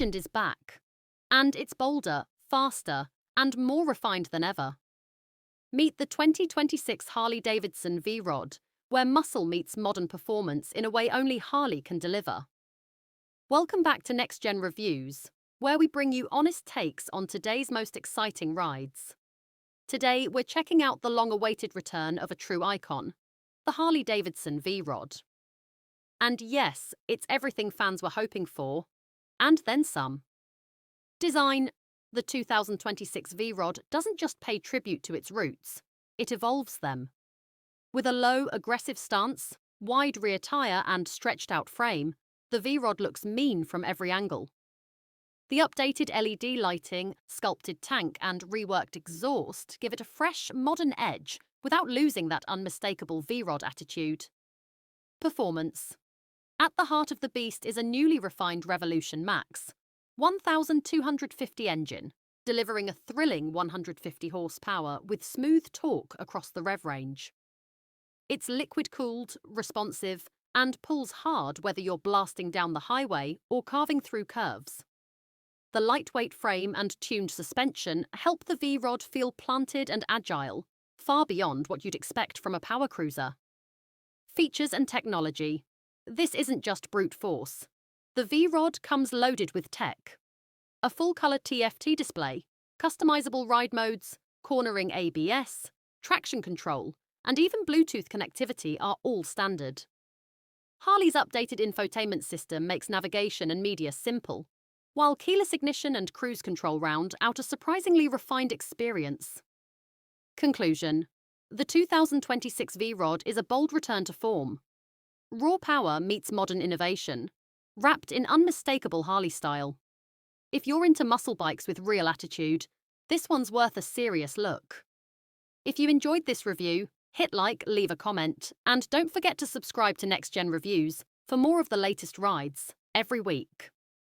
Reimagined is back, and it's bolder, faster, and more refined than ever. Meet the 2026 Harley-Davidson V-Rod, where muscle meets modern performance in a way only Harley can deliver. Welcome back to Next Gen Reviews, where we bring you honest takes on today's most exciting rides. Today, we're checking out the long-awaited return of a true icon, the Harley-Davidson V-Rod. And yes, it's everything fans were hoping for, and then some. Design: the 2026 V-Rod doesn't just pay tribute to its roots, it evolves them. With a low, aggressive stance, wide rear tyre and stretched-out frame, the V-Rod looks mean from every angle. The updated LED lighting, sculpted tank and reworked exhaust give it a fresh, modern edge without losing that unmistakable V-Rod attitude. Performance: at the heart of the beast is a newly refined Revolution Max 1250 engine, delivering a thrilling 150 horsepower with smooth torque across the rev range. It's liquid-cooled, responsive, and pulls hard whether you're blasting down the highway or carving through curves. The lightweight frame and tuned suspension help the V-Rod feel planted and agile, far beyond what you'd expect from a power cruiser. Features and technology: this isn't just brute force. The V-Rod comes loaded with tech. A full-colour TFT display, customizable ride modes, cornering ABS, traction control, and even Bluetooth connectivity are all standard. Harley's updated infotainment system makes navigation and media simple, while keyless ignition and cruise control round out a surprisingly refined experience. Conclusion: the 2026 V-Rod is a bold return to form. Raw power meets modern innovation, wrapped in unmistakable Harley style. If you're into muscle bikes with real attitude, this one's worth a serious look. If you enjoyed this review, hit like, leave a comment, and don't forget to subscribe to Next Gen Reviews for more of the latest rides every week.